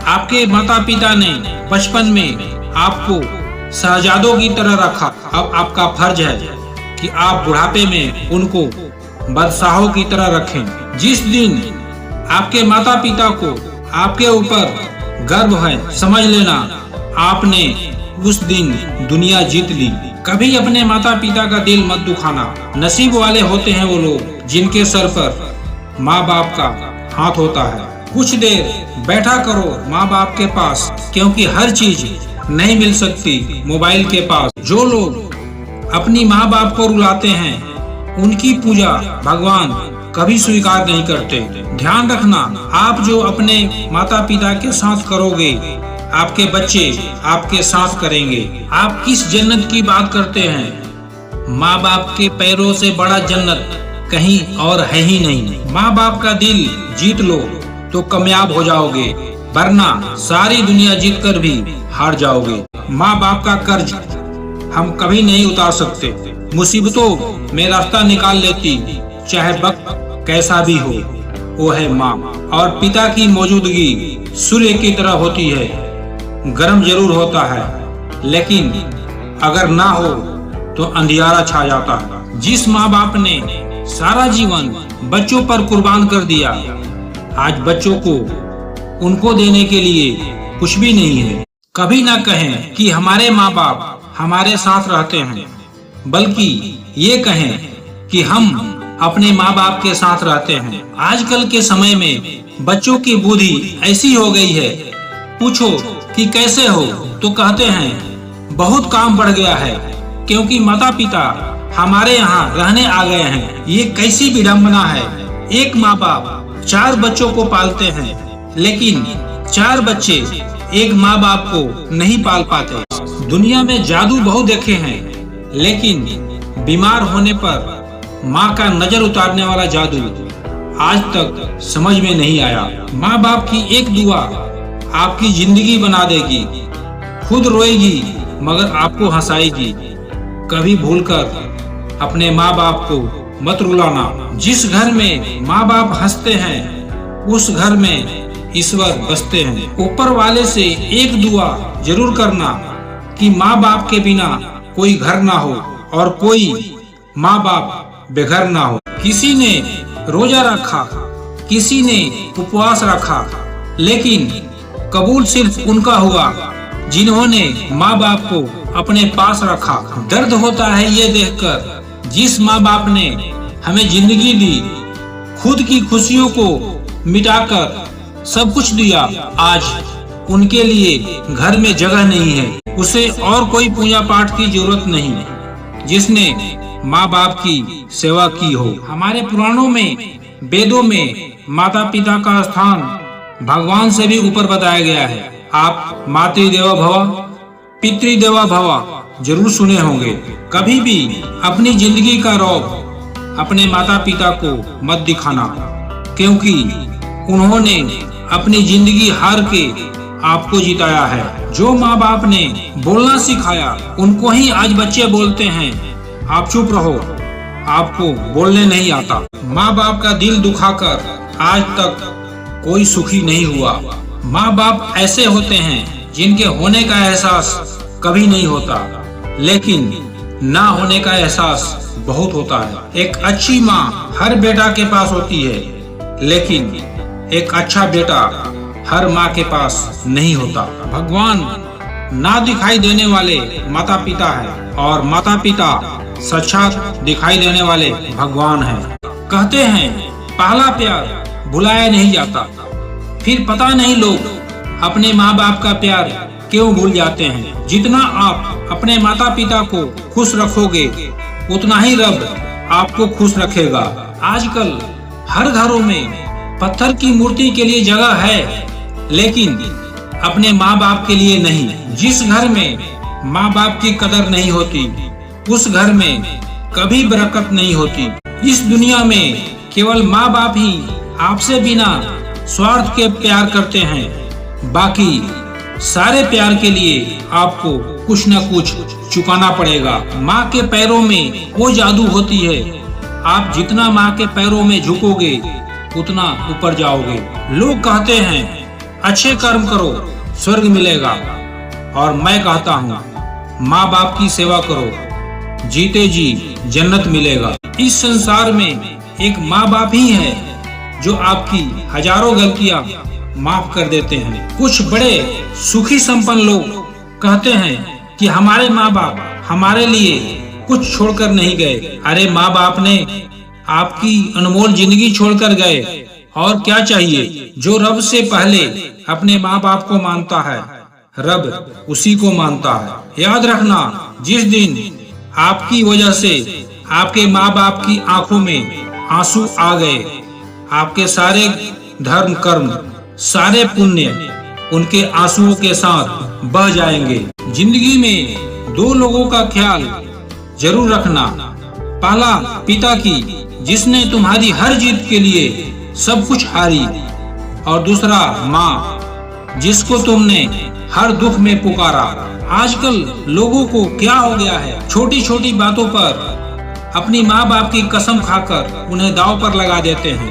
आपके माता पिता ने बचपन में आपको शहजादों की तरह रखा। अब आपका फर्ज है कि आप बुढ़ापे में उनको बादशाहों की तरह रखें। जिस दिन आपके माता पिता को आपके ऊपर गर्व है, समझ लेना आपने उस दिन दुनिया जीत ली। कभी अपने माता पिता का दिल मत दुखाना। नसीब वाले होते हैं वो लोग जिनके सर पर माँ बाप का हाथ होता है। कुछ देर बैठा करो माँ बाप के पास, क्योंकि हर चीज नहीं मिल सकती मोबाइल के पास। जो लोग अपनी माँ बाप को रुलाते हैं उनकी पूजा भगवान कभी स्वीकार नहीं करते। ध्यान रखना, आप जो अपने माता पिता के साथ करोगे आपके बच्चे आपके साथ करेंगे। आप किस जन्नत की बात करते हैं? माँ बाप के पैरों से बड़ा जन्नत कहीं और है ही नहीं। माँ बाप का दिल जीत लो तो कामयाब हो जाओगे, वरना सारी दुनिया जीत कर भी हार जाओगे। माँ बाप का कर्ज हम कभी नहीं उतार सकते। मुसीबतों में रास्ता निकाल लेती चाहे वक्त कैसा भी हो, वो है माँ। और पिता की मौजूदगी सूर्य की तरह होती है, गर्म जरूर होता है, लेकिन अगर ना हो तो अंधियारा छा जाता है। जिस माँ बाप ने सारा जीवन बच्चों पर कुर्बान कर दिया, आज बच्चों को उनको देने के लिए कुछ भी नहीं है। कभी ना कहें कि हमारे माँ बाप हमारे साथ रहते हैं, बल्कि ये कहें कि हम अपने माँ बाप के साथ रहते हैं। आजकल के समय में बच्चों की बुद्धि ऐसी हो गई है, पूछो कि कैसे हो तो कहते हैं बहुत काम बढ़ गया है, क्योंकि माता पिता हमारे यहाँ रहने आ गए हैं। ये कैसी विडंबना है। एक माँ बाप 4 बच्चों को पालते हैं, लेकिन 4 बच्चे एक माँ बाप को नहीं पाल पाते। दुनिया में जादू बहुत देखे हैं, लेकिन बीमार होने पर माँ का नजर उतारने वाला जादू आज तक समझ में नहीं आया। माँ बाप की एक दुआ आपकी जिंदगी बना देगी। खुद रोएगी मगर आपको हंसाएगी। कभी भूलकर अपने माँ बाप को मत रुलाना। जिस घर में माँ बाप हंसते हैं उस घर में ईश्वर बसते हैं। ऊपर वाले से एक दुआ जरूर करना कि माँ बाप के बिना कोई घर ना हो और कोई माँ बाप बेघर ना हो। किसी ने रोजा रखा, किसी ने उपवास रखा, लेकिन कबूल सिर्फ उनका हुआ जिन्होंने माँ बाप को अपने पास रखा। दर्द होता है ये देखकर जिस माँ बाप ने हमें जिंदगी दी, खुद की खुशियों को मिटाकर सब कुछ दिया, आज उनके लिए घर में जगह नहीं है। उसे और कोई पूजा पाठ की जरूरत नहीं जिसने माँ बाप की सेवा की हो। हमारे पुराणों में, वेदों में माता पिता का स्थान भगवान से भी ऊपर बताया गया है। आप मातृदेवो भव पितृदेवो भव जरूर सुने होंगे। कभी भी अपनी जिंदगी का रौब अपने माता पिता को मत दिखाना, क्योंकि उन्होंने अपनी जिंदगी हार के आपको जिताया है। जो माँ बाप ने बोलना सिखाया उनको ही आज बच्चे बोलते हैं। आप चुप रहो, आपको बोलने नहीं आता। माँ बाप का दिल दुखाकर आज तक कोई सुखी नहीं हुआ। माँ बाप ऐसे होते हैं जिनके होने का एहसास कभी नहीं होता, लेकिन ना होने का एहसास बहुत होता है। एक अच्छी माँ हर बेटा के पास होती है, लेकिन एक अच्छा बेटा हर माँ के पास नहीं होता। भगवान ना दिखाई देने वाले माता पिता है और माता पिता साक्षात दिखाई देने वाले भगवान हैं। कहते हैं पहला प्यार भुलाया नहीं जाता। फिर पता नहीं लोग अपने माँ बाप का प्यार क्यों भूल जाते हैं। जितना आप अपने माता पिता को खुश रखोगे उतना ही रब आपको खुश रखेगा। आजकल हर घरों में पत्थर की मूर्ति के लिए जगह है, लेकिन अपने माँ बाप के लिए नहीं। जिस घर में माँ बाप की कदर नहीं होती उस घर में कभी बरकत नहीं होती। इस दुनिया में केवल माँ बाप ही आपसे बिना स्वार्थ के प्यार करते हैं। बाकी सारे प्यार के लिए आपको कुछ न कुछ चुकाना पड़ेगा। माँ के पैरों में वो जादू होती है, आप जितना माँ के पैरों में झुकोगे उतना ऊपर जाओगे। लोग कहते हैं अच्छे कर्म करो, स्वर्ग मिलेगा। और मैं कहता हूँ, माँ बाप की सेवा करो, जीते जी जन्नत मिलेगा। इस संसार में एक माँ बाप ही है जो आपकी हजारों गलतियाँ माफ कर देते हैं। कुछ बड़े सुखी संपन्न लोग कहते हैं कि हमारे माँ बाप हमारे लिए कुछ छोड़कर नहीं गए। अरे माँ बाप ने आपकी अनमोल जिंदगी छोड़कर गए, और क्या चाहिए। जो रब से पहले अपने माँ बाप को मानता है, रब उसी को मानता है। याद रखना, जिस दिन आपकी वजह से आपके माँ बाप की आंखों में आंसू आ गए, आपके सारे धर्म कर्म, सारे पुण्य उनके आंसुओं के साथ बह जाएंगे। जिंदगी में दो लोगों का ख्याल जरूर रखना। पहला पिता की, जिसने तुम्हारी हर जीत के लिए सब कुछ हारी, और दूसरा माँ, जिसको तुमने हर दुख में पुकारा। आजकल लोगों को क्या हो गया है, छोटी छोटी बातों पर अपनी माँ बाप की कसम खाकर उन्हें दांव पर लगा देते हैं।